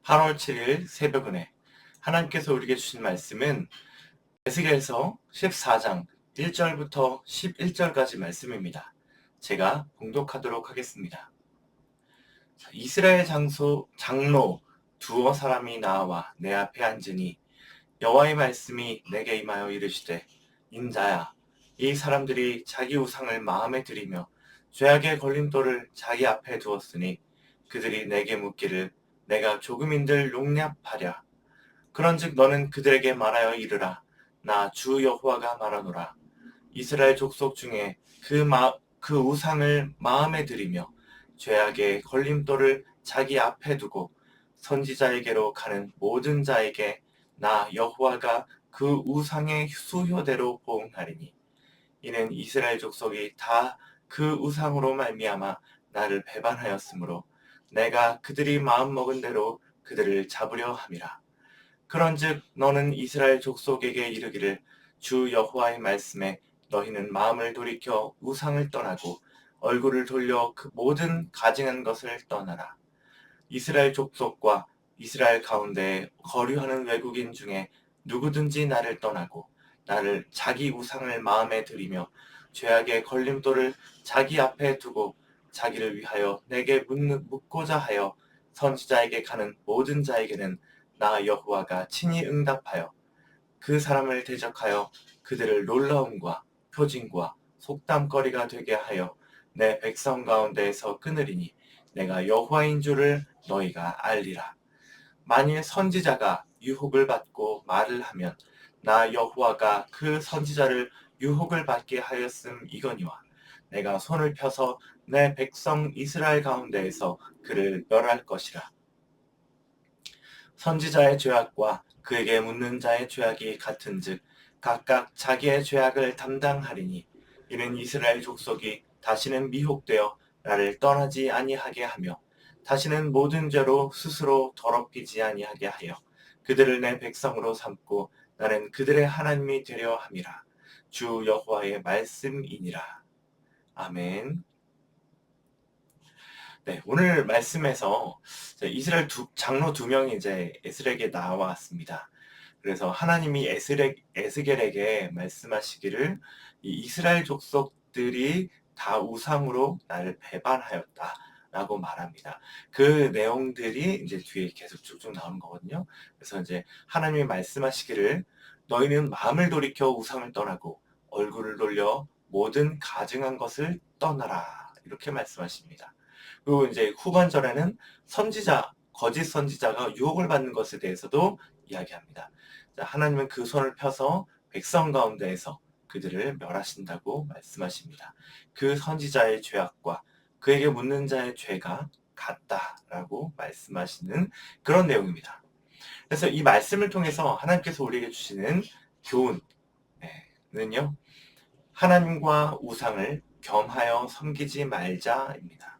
8월 7일 새벽은혜 하나님께서 우리에게 주신 말씀은 에스겔서 14장 1절부터 11절까지 말씀입니다. 제가 봉독하도록 하겠습니다. 이스라엘 장로 두어 사람이 나와 내 앞에 앉으니 여호와의 말씀이 내게 임하여 이르시되 인자야, 이 사람들이 자기 우상을 마음에 들이며 죄악의 걸림돌을 자기 앞에 두었으니 그들이 내게 묻기를 내가 조금인들 용납하랴. 그런즉 너는 그들에게 말하여 이르라. 나 주 여호와가 말하노라. 이스라엘 족속 중에 그 우상을 마음에 들이며 죄악의 걸림돌을 자기 앞에 두고 선지자에게로 가는 모든 자에게 나 여호와가 그 우상의 수효대로 보응하리니 이는 이스라엘 족속이 다 그 우상으로 말미암아 나를 배반하였으므로 내가 그들이 마음먹은 대로 그들을 잡으려 함이라. 그런즉 너는 이스라엘 족속에게 이르기를 주 여호와의 말씀에 너희는 마음을 돌이켜 우상을 떠나고 얼굴을 돌려 그 모든 가증한 것을 떠나라. 이스라엘 족속과 이스라엘 가운데 거류하는 외국인 중에 누구든지 나를 떠나고 나를 자기 우상을 마음에 들이며 죄악의 걸림돌을 자기 앞에 두고 자기를 위하여 내게 묻고자 하여 선지자에게 가는 모든 자에게는 나 여호와가 친히 응답하여 그 사람을 대적하여 그들을 놀라움과 표징과 속담거리가 되게 하여 내 백성 가운데에서 끊으리니 내가 여호와인 줄을 너희가 알리라. 만일 선지자가 유혹을 받고 말을 하면 나 여호와가 그 선지자를 유혹을 받게 하였음 이거니와 내가 손을 펴서 내 백성 이스라엘 가운데에서 그를 멸할 것이라. 선지자의 죄악과 그에게 묻는 자의 죄악이 같은즉 각각 자기의 죄악을 담당하리니 이는 이스라엘 족속이 다시는 미혹되어 나를 떠나지 아니하게 하며 다시는 모든 죄로 스스로 더럽히지 아니하게 하여 그들을 내 백성으로 삼고 나는 그들의 하나님이 되려 함이라. 주 여호와의 말씀이니라. 아멘. 네, 오늘 말씀에서 이스라엘 장로 두 명이 이제 에스겔에게 나왔습니다. 그래서 하나님이 에스겔에게 말씀하시기를 이 이스라엘 족속들이 다 우상으로 나를 배반하였다라고 말합니다. 그 내용들이 이제 뒤에 계속 쭉쭉 나오는 거거든요. 그래서 이제 하나님이 말씀하시기를 너희는 마음을 돌이켜 우상을 떠나고 얼굴을 돌려 모든 가증한 것을 떠나라. 이렇게 말씀하십니다. 그리고 이제 후반절에는 거짓 선지자가 유혹을 받는 것에 대해서도 이야기합니다. 하나님은 그 손을 펴서 백성 가운데에서 그들을 멸하신다고 말씀하십니다. 그 선지자의 죄악과 그에게 묻는 자의 죄가 같다라고 말씀하시는 그런 내용입니다. 그래서 이 말씀을 통해서 하나님께서 우리에게 주시는 교훈은요, 하나님과 우상을 겸하여 섬기지 말자입니다.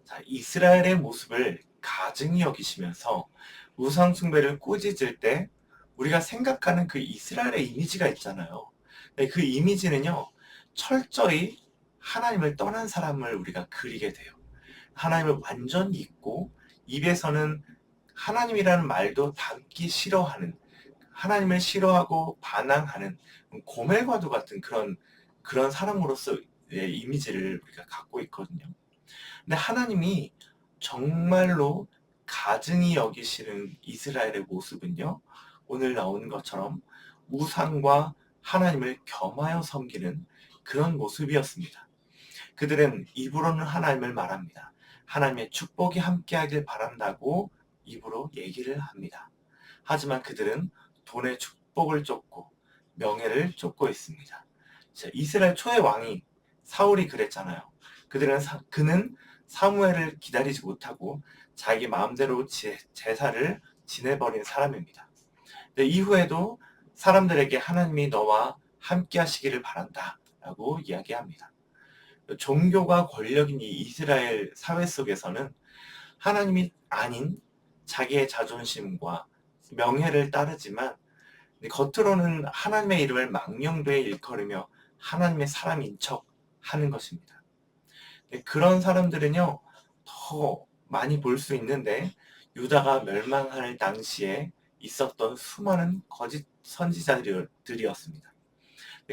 자, 이스라엘의 모습을 가증히 여기시면서 우상 숭배를 꾸짖을 때 우리가 생각하는 그 이스라엘의 이미지가 있잖아요. 그 이미지는요, 철저히 하나님을 떠난 사람을 우리가 그리게 돼요. 하나님을 완전히 잊고 입에서는 하나님이라는 말도 담기 싫어하는, 하나님을 싫어하고 반항하는 고멜과도 같은 그런 사람으로서의 이미지를 우리가 갖고 있거든요. 근데 하나님이 정말로 가증히 여기시는 이스라엘의 모습은요, 오늘 나오는 것처럼 우상과 하나님을 겸하여 섬기는 그런 모습이었습니다. 그들은 입으로는 하나님을 말합니다. 하나님의 축복이 함께하길 바란다고 입으로 얘기를 합니다. 하지만 그들은 돈의 축복을 쫓고 명예를 쫓고 있습니다. 이스라엘 초의 왕이 사울이 그랬잖아요. 그는 사무엘을 기다리지 못하고 자기 마음대로 제사를 지내버린 사람입니다. 이후에도 사람들에게 하나님이 너와 함께 하시기를 바란다 라고 이야기합니다. 종교가 권력인 이 이스라엘 사회 속에서는 하나님이 아닌 자기의 자존심과 명예를 따르지만 겉으로는 하나님의 이름을 망령되이 일컬으며 하나님의 사람인 척 하는 것입니다. 그런 사람들은요, 더 많이 볼 수 있는데 유다가 멸망할 당시에 있었던 수많은 거짓 선지자들이었습니다.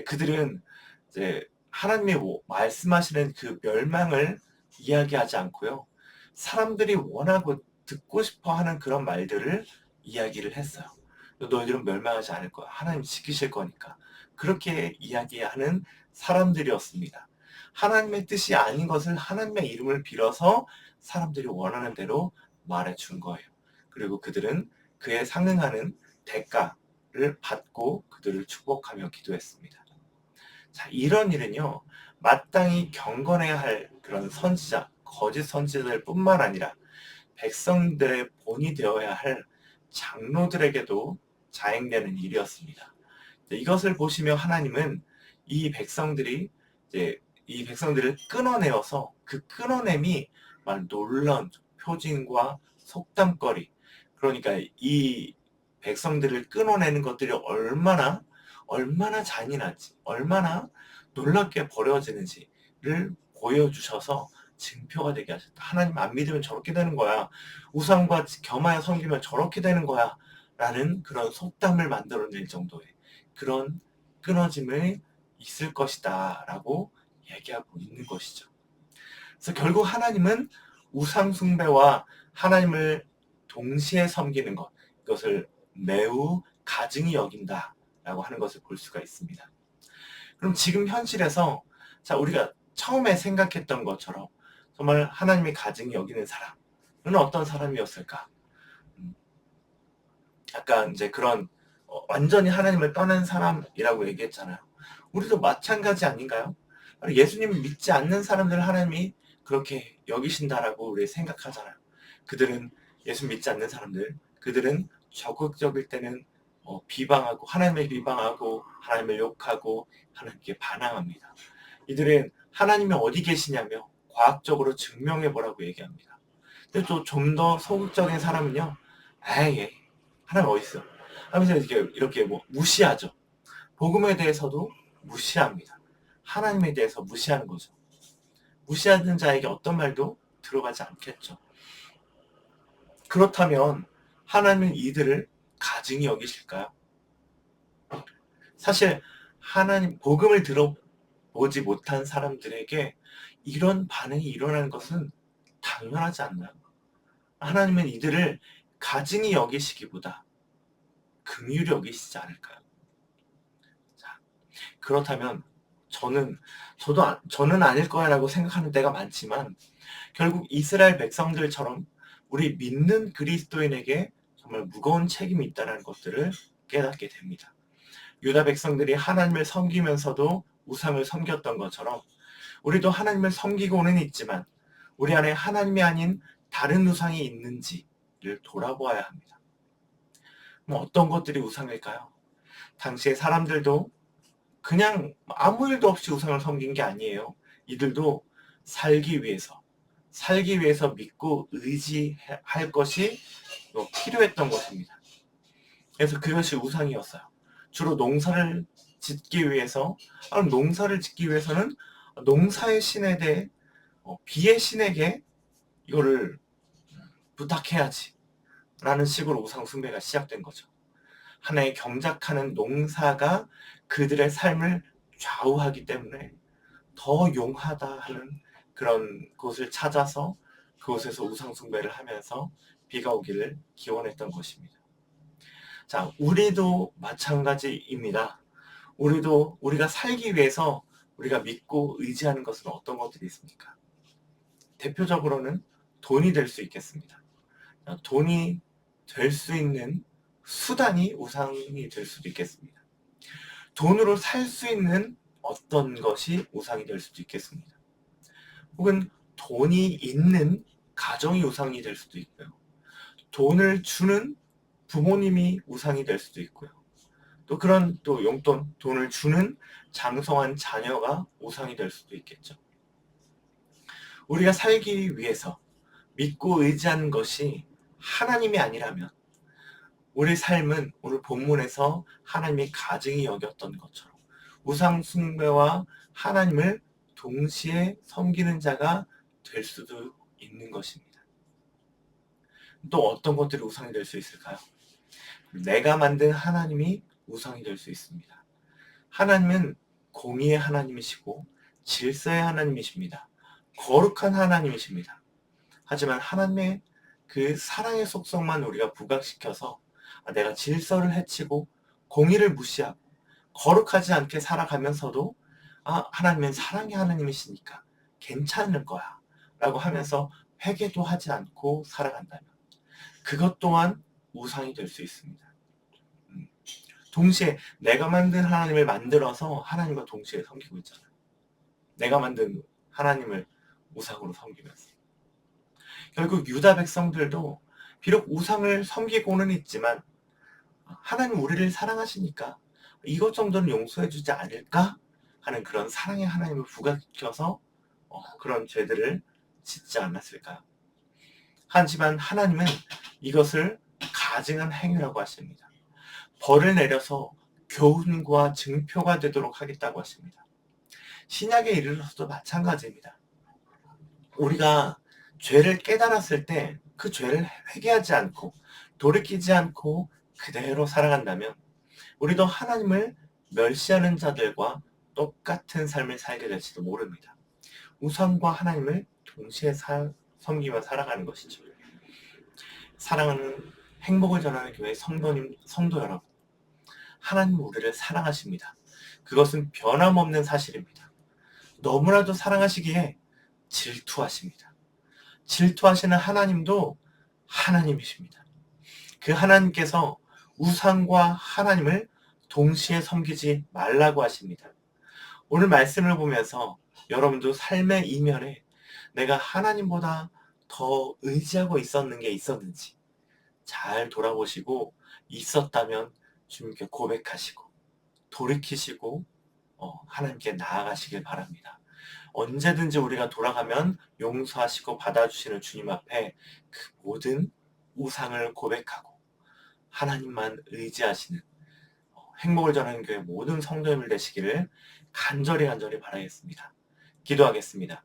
그들은 이제 하나님이 말씀하시는 그 멸망을 이야기하지 않고요. 사람들이 원하고 듣고 싶어 하는 그런 말들을 이야기를 했어요. 너희들은 멸망하지 않을 거야. 하나님 지키실 거니까. 그렇게 이야기하는 사람들이었습니다. 하나님의 뜻이 아닌 것을 하나님의 이름을 빌어서 사람들이 원하는 대로 말해 준 거예요. 그리고 그들은 그에 상응하는 대가를 받고 그들을 축복하며 기도했습니다. 자, 이런 일은요, 마땅히 경건해야 할 그런 선지자, 거짓 선지자들 뿐만 아니라 백성들의 본이 되어야 할 장로들에게도 자행되는 일이었습니다. 이것을 보시며 하나님은 이 백성들이 이 백성들을 끊어내어서 그 끊어냄이 막 놀라운 표징과 속담거리, 그러니까 이 백성들을 끊어내는 것들이 얼마나 잔인한지, 얼마나 놀랍게 버려지는지를 보여주셔서 증표가 되게 하셨다. 하나님 안 믿으면 저렇게 되는 거야. 우상과 겸하여 섬기면 저렇게 되는 거야. 라는 그런 속담을 만들어낼 정도의 그런 끊어짐이 있을 것이다. 라고 얘기하고 있는 것이죠. 그래서 결국 하나님은 우상 숭배와 하나님을 동시에 섬기는 것, 이것을 매우 가증히 여긴다. 라고 하는 것을 볼 수가 있습니다. 그럼 지금 현실에서 자, 우리가 처음에 생각했던 것처럼 정말 하나님이 가증히 여기는 사람은 어떤 사람이었을까? 약간 이제 그런 완전히 하나님을 떠난 사람이라고 얘기했잖아요. 우리도 마찬가지 아닌가요? 예수님을 믿지 않는 사람들을 하나님이 그렇게 여기신다라고 우리 생각하잖아요. 그들은 예수 믿지 않는 사람들, 그들은 적극적일 때는 비방하고 하나님을 비방하고 하나님을 욕하고 하나님께 반항합니다. 이들은 하나님이 어디 계시냐며 과학적으로 증명해 보라고 얘기합니다. 근데 또 좀 더 소극적인 사람은요, 에이, 하나님 어디 있어? 하면서 이렇게 뭐 무시하죠. 복음에 대해서도 무시합니다. 하나님에 대해서 무시하는 거죠. 무시하는 자에게 어떤 말도 들어가지 않겠죠. 그렇다면 하나님은 이들을 가증히 여기실까요? 사실 하나님 복음을 들어보지 못한 사람들에게 이런 반응이 일어나는 것은 당연하지 않나요? 하나님은 이들을 가증히 여기시기보다 긍휼히 여기시지 않을까요? 자, 그렇다면 저는 아닐 거야라고 생각하는 때가 많지만 결국 이스라엘 백성들처럼 우리 믿는 그리스도인에게 정말 무거운 책임이 있다는 것들을 깨닫게 됩니다. 유다 백성들이 하나님을 섬기면서도 우상을 섬겼던 것처럼 우리도 하나님을 섬기고는 있지만 우리 안에 하나님이 아닌 다른 우상이 있는지를 돌아보아야 합니다. 어떤 것들이 우상일까요? 당시의 사람들도 그냥 아무 일도 없이 우상을 섬긴 게 아니에요. 이들도 살기 위해서 믿고 의지할 것이 필요했던 것입니다. 그래서 그것이 우상이었어요. 주로 농사를 짓기 위해서는 농사의 신에 대해 비의 신에게 이거를 부탁해야지 라는 식으로 우상 숭배가 시작된 거죠. 하나의 경작하는 농사가 그들의 삶을 좌우하기 때문에 더 용하다 하는 그런 곳을 찾아서 그곳에서 우상 숭배를 하면서 비가 오기를 기원했던 것입니다. 자, 우리도 마찬가지입니다. 우리가 살기 위해서 우리가 믿고 의지하는 것은 어떤 것들이 있습니까? 대표적으로는 돈이 될 수 있겠습니다. 돈이 될 수 있는 수단이 우상이 될 수도 있겠습니다. 돈으로 살 수 있는 어떤 것이 우상이 될 수도 있겠습니다. 혹은 돈이 있는 가정이 우상이 될 수도 있고요. 돈을 주는 부모님이 우상이 될 수도 있고요. 또 그런 용돈, 돈을 주는 장성한 자녀가 우상이 될 수도 있겠죠. 우리가 살기 위해서 믿고 의지하는 것이 하나님이 아니라면 우리 삶은 오늘 본문에서 하나님이 가증히 여겼던 것처럼 우상 숭배와 하나님을 동시에 섬기는 자가 될 수도 있는 것입니다. 또 어떤 것들이 우상이 될 수 있을까요? 내가 만든 하나님이 우상이 될 수 있습니다. 하나님은 공의의 하나님이시고 질서의 하나님이십니다. 거룩한 하나님이십니다. 하지만 하나님의 그 사랑의 속성만 우리가 부각시켜서 내가 질서를 해치고 공의를 무시하고 거룩하지 않게 살아가면서도 하나님은 사랑의 하나님이시니까 괜찮을 거야 라고 하면서 회개도 하지 않고 살아간다면 그것 또한 우상이 될 수 있습니다. 동시에 내가 만든 하나님을 만들어서 하나님과 동시에 섬기고 있잖아요. 내가 만든 하나님을 우상으로 섬기면서. 결국 유다 백성들도 비록 우상을 섬기고는 있지만 하나님 우리를 사랑하시니까 이것 정도는 용서해주지 않을까 하는 그런 사랑의 하나님을 부각시켜서 그런 죄들을 짓지 않았을까요? 하지만 하나님은 이것을 가증한 행위라고 하십니다. 벌을 내려서 교훈과 증표가 되도록 하겠다고 하십니다. 신약에 이르러서도 마찬가지입니다. 우리가 죄를 깨달았을 때 그 죄를 회개하지 않고 돌이키지 않고 그대로 살아간다면 우리도 하나님을 멸시하는 자들과 똑같은 삶을 살게 될지도 모릅니다. 우상과 하나님을 동시에 섬기며 살아가는 것이죠. 사랑하는 행복을 전하는 교회 성도 여러분, 하나님 우리를 사랑하십니다. 그것은 변함없는 사실입니다. 너무나도 사랑하시기에 질투하십니다. 질투하시는 하나님도 하나님이십니다. 그 하나님께서 우상과 하나님을 동시에 섬기지 말라고 하십니다. 오늘 말씀을 보면서 여러분도 삶의 이면에 내가 하나님보다 더 의지하고 있었는 게 있었는지 잘 돌아보시고 있었다면 주님께 고백하시고 돌이키시고 하나님께 나아가시길 바랍니다. 언제든지 우리가 돌아가면 용서하시고 받아주시는 주님 앞에 그 모든 우상을 고백하고 하나님만 의지하시는 행복을 전하는 교회 모든 성도님들 되시기를 간절히 바라겠습니다. 기도하겠습니다.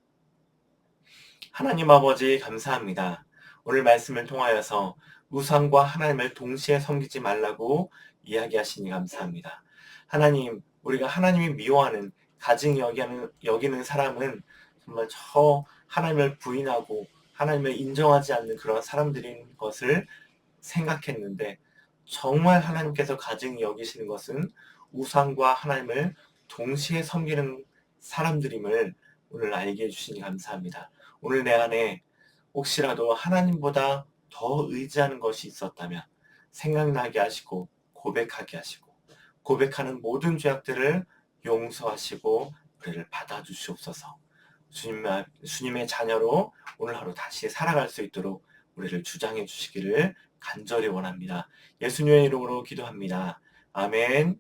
하나님 아버지 감사합니다. 오늘 말씀을 통하여서 우상과 하나님을 동시에 섬기지 말라고 이야기하시니 감사합니다. 하나님, 우리가 하나님이 미워하는 가증히 여기는 사람은 정말 저 하나님을 부인하고 하나님을 인정하지 않는 그런 사람들인 것을 생각했는데 정말 하나님께서 가증히 여기시는 것은 우상과 하나님을 동시에 섬기는 사람들임을 오늘 알게 해주시니 감사합니다. 오늘 내 안에 혹시라도 하나님보다 더 의지하는 것이 있었다면 생각나게 하시고 고백하게 하시고 고백하는 모든 죄악들을 용서하시고 우리를 받아주시옵소서. 주님의 자녀로 오늘 하루 다시 살아갈 수 있도록 우리를 주장해 주시기를 간절히 원합니다. 예수님의 이름으로 기도합니다. 아멘.